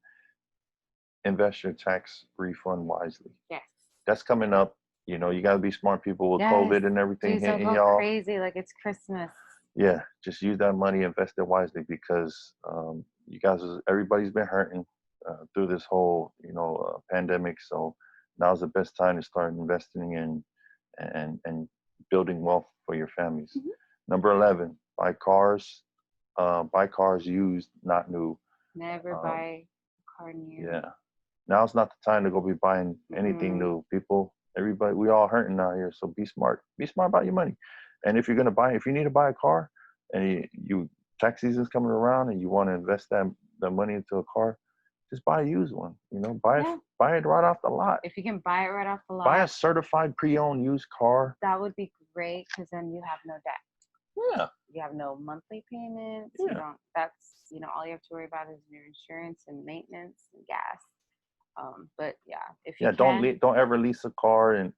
invest your tax refund wisely. Yes. That's coming up. You got to be smart, people, with COVID and everything hitting don't go y'all. Crazy like it's Christmas. Yeah, just use that money, invest it wisely, because you guys, everybody's been hurting through this whole pandemic. So now's the best time to start investing in and building wealth for your families. Mm-hmm. Number 11, buy cars used, not new. Never buy a car new. Yeah, now's not the time to go be buying anything new. People, everybody, we all hurting out here. So be smart about your money. And if you're gonna if you need to buy a car, and you tax season's coming around, and you want to invest that money into a car, just buy a used one. Buy it right off the lot. If you can buy it right off the lot, buy a certified pre-owned used car. That would be great, because then you have no debt. Yeah. You have no monthly payments. Yeah. You don't. That's all you have to worry about is your insurance and maintenance and gas. But yeah, if you don't ever lease a car and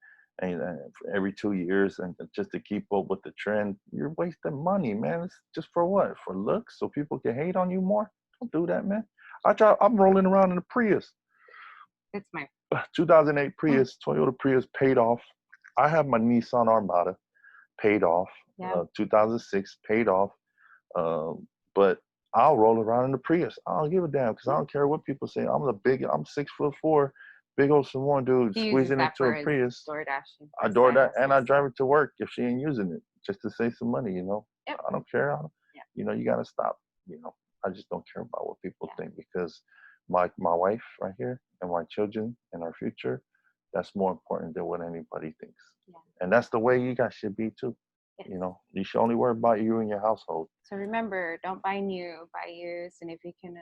every 2 years and just to keep up with the trend. You're wasting money, man. It's just for what? For looks, so people can hate on you more? Don't do that, man. I'm rolling around in a Prius. It's my 2008 Prius, Toyota Prius, paid off. I have my Nissan Armada, paid off. 2006, paid off. But I'll roll around in the Prius. I don't give a damn, because I don't care what people say. I'm 6'4", big old Samoan dude squeezing into a Prius. I DoorDash, and I drive it to work if she ain't using it, just to save some money. Yep. I don't care. You gotta stop. I just don't care about what people think, because my wife right here and my children and our future, that's more important than what anybody thinks. Yeah. And that's the way you guys should be too. Yes. You should only worry about you and your household. So remember, don't buy new, buy used, and if you can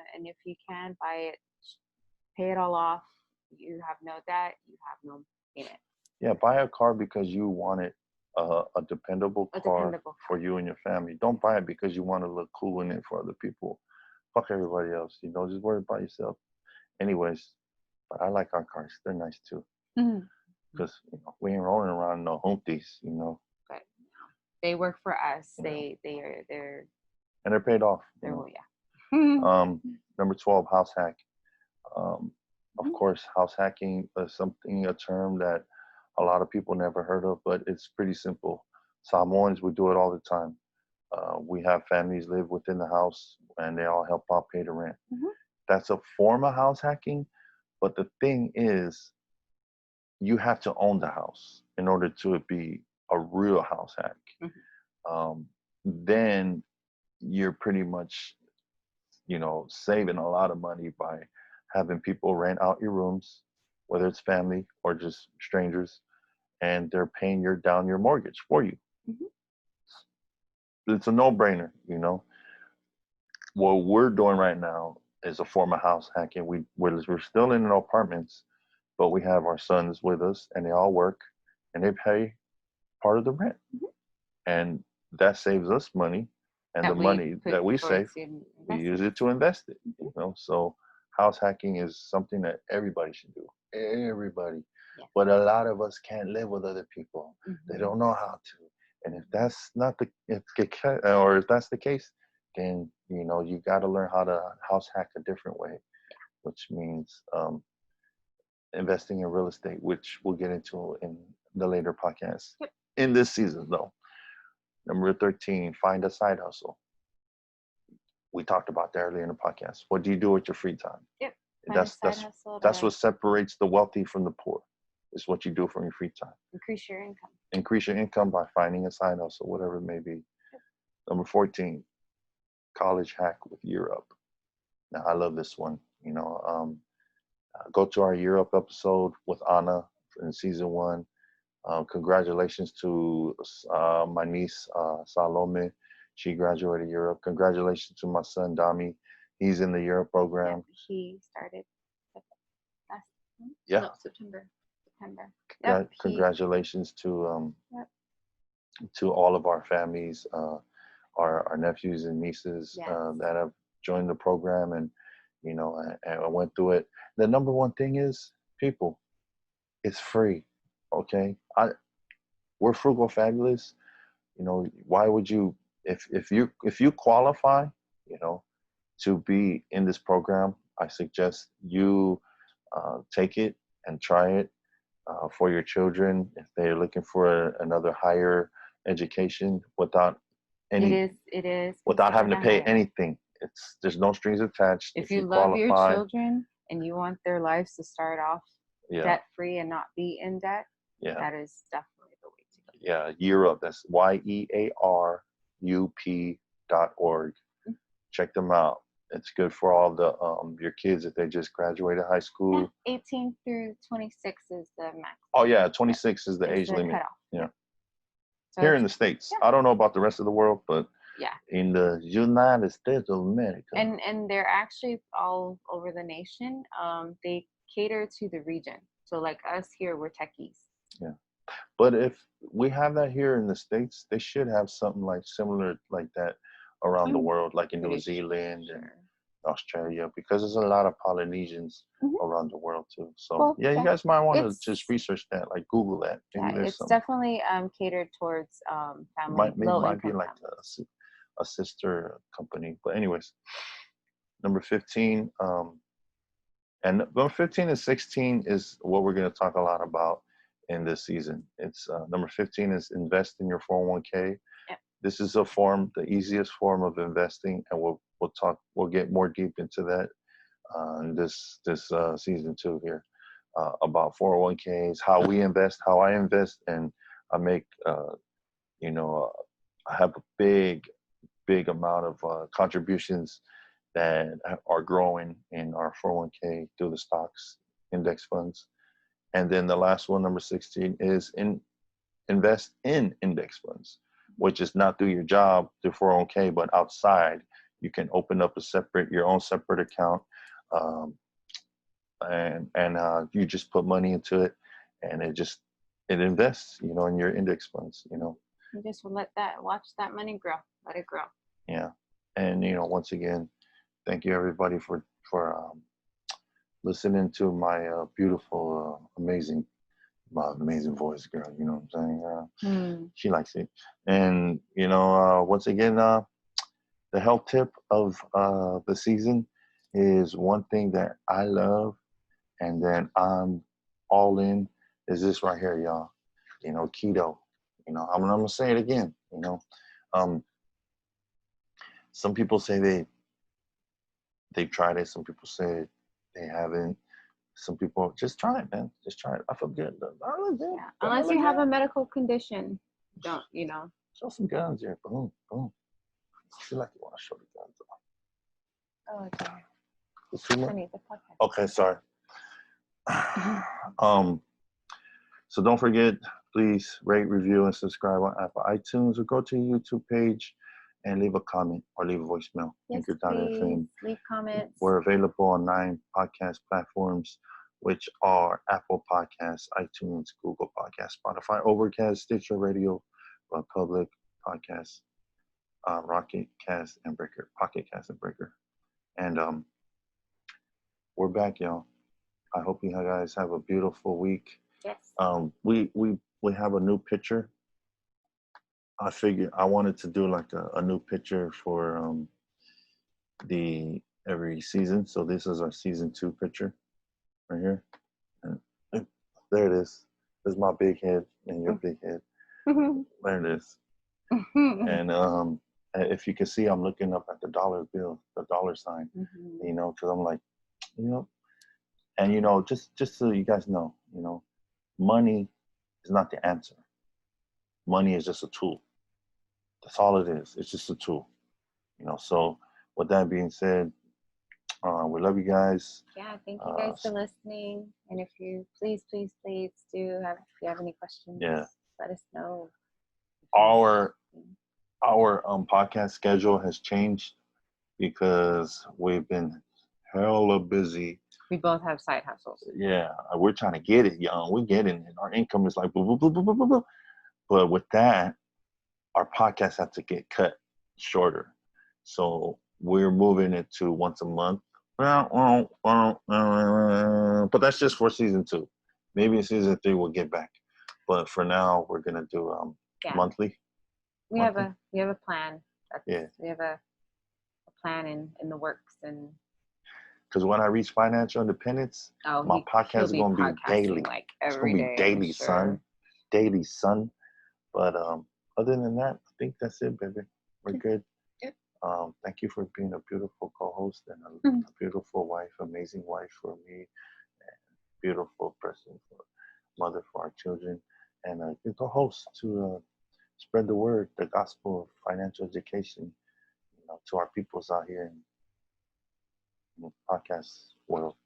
buy it, pay it all off. You have no debt. You have no payment. Yeah, buy a car because you wanted a dependable car for you and your family. Don't buy it because you want to look cool in it for other people. Fuck everybody else. Just worry about yourself. Anyways, but I like our cars. They're nice too. Because we ain't rolling around no humpties. But they work for us. They're and they're paid off. Number 12, house hack. Of course, house hacking is a term that a lot of people never heard of, but it's pretty simple. Samoans would do it all the time. We have families live within the house, and they all help out pay the rent. That's a form of house hacking, but the thing is, you have to own the house in order to be a real house hack. Then you're pretty much, saving a lot of money by having people rent out your rooms, whether it's family or just strangers, and they're paying down your mortgage for you. It's a no-brainer. What we're doing right now is a form of house hacking. We're still in apartments, but we have our sons with us, and they all work, and they pay part of the rent, and that saves us money. And the money that we save, we use it to invest it. So house hacking is something that everybody should do. Everybody. Yeah. But a lot of us can't live with other people. They don't know how to. And if that's not if that's the case, then you got to learn how to house hack a different way, which means investing in real estate, which we'll get into in the later podcast. In this season, though. Number 13, find a side hustle. We talked about that earlier in the podcast. What do you do with your free time? Yep. That's what separates the wealthy from the poor. Is what you do from your free time. Increase your income. Increase your income by finding a side hustle, whatever it may be. Number 14, college hack with Europe. Now, I love this one. Go to our Europe episode with Anna in season 1. Congratulations to my niece, Salome. She graduated Europe. Congratulations to my son, Dami. He's in the Europe program. Yeah, he started last month? Yeah. No, September. Yep, Congratulations Yep. to all of our families, our nephews and nieces Yes. that have joined the program, and I went through it. The number one thing is, people, it's free. Okay, we're Frugal Fabulous. Why would you, if you qualify, to be in this program, I suggest you take it and try it for your children if they're looking for another higher education without any. It is without having to pay higher. anything. There's no strings attached. If you love your children and you want their lives to start off debt free and not be in debt, that is definitely the way to go. Yeah, Europe. That's YEARUP.org. Check them out. It's good for all the your kids if they just graduated high school. 18 through 26 is the max. Oh yeah, 26 is the age limit. Cutoff. Yeah. So here in the States. I don't know about the rest of the world, but in the United States of America. And they're actually all over the nation. They cater to the region. So like us here, we're techies. Yeah. But if we have that here in the States, they should have something like similar like that around the world, like in New Zealand and Australia, because there's a lot of Polynesians around the world too. So you guys might want to just research that, like Google that. Maybe it's definitely catered towards family, low income be like a sister company. But anyways, number 15, and number 15 and 16 is what we're going to talk a lot about in this season. It's number 15 is invest in your 401k. Yep. This is the easiest form of investing, and we'll get more deep into that in this season 2 here about 401ks, how we invest, how I invest, and I make I have a big amount of contributions that are growing in our 401k through the stocks index funds. And then the last one, number 16, is invest in index funds, which is not through your job, through 401k, but outside. You can open up your own separate account, and you just put money into it, and it invests, in your index funds. You just watch that money grow, let it grow. Yeah, and once again, thank you everybody for listening to my beautiful, amazing voice, girl. You know what I'm saying? She likes it. And once again, the health tip of the season is one thing that I love, and then I'm all in, is this right here, y'all. Keto. I'm gonna say it again. Some people say they've tried it. Some people say they haven't. Some people just try it, man. Just try it. I feel good. I look good. Yeah. Unless you have a medical condition, don't. Show some guns here. Boom, boom. I feel like you want to show the guns off. Oh, dear. It's too much? Honey, the podcast. Okay, sorry. So don't forget, please rate, review, and subscribe on Apple iTunes, or go to your YouTube page and leave a comment or leave a voicemail. Yes, please. Leave comments. We're available on 9 podcast platforms, which are Apple Podcasts, iTunes, Google Podcasts, Spotify, Overcast, Stitcher Radio, Public Podcasts, Rocket Cast, and Breaker, Pocket Cast, and Breaker. And we're back, y'all. I hope you guys have a beautiful week. Yes. We have a new picture. I figured I wanted to do like a new picture for every season. So this is our season 2 picture right here. And there it is. There's my big head and your big head. There it is. And if you can see, I'm looking up at the dollar bill, the dollar sign, because I'm like, and just so you guys know, money is not the answer. Money is just a tool. That's all it is. It's just a tool. So with that being said, we love you guys. Yeah, thank you guys for listening. And if you please do if you have any questions, let us know. Our podcast schedule has changed because we've been hella busy. We both have side hustles. Yeah, we're trying to get it, young. We're getting it. Our income is like boo, boo, boo, boo, boo, boo. But with that, our podcast has to get cut shorter. So we're moving it to once a month. But that's just for season 2. Maybe in season 3 we'll get back. But for now, we're gonna do monthly. We have a plan. Yeah. We have a plan in the works, and because when I reach financial independence, my podcast is gonna be daily. Like it's gonna be daily, son. Daily, son. But other than that, I think that's it, baby. We're good. Yep. Thank you for being a beautiful co-host and a beautiful wife, amazing wife for me, and beautiful person, mother for our children, and a good co-host to spread the word, the gospel of financial education, to our peoples out here in the podcast world.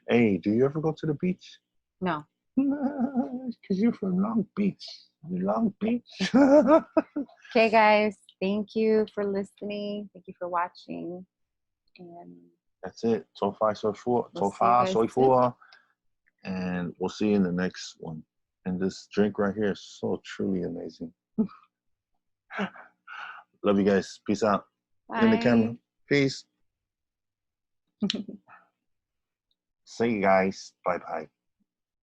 Hey, do you ever go to the beach? No. Because you're from Long Beach. Long Beach. Okay, guys. Thank you for listening. Thank you for watching. And that's it. Talofa, soy full. And we'll see you in the next one. And this drink right here is so truly amazing. Love you guys. Peace out. Bye. In the camera. Peace. See you guys. Bye-bye.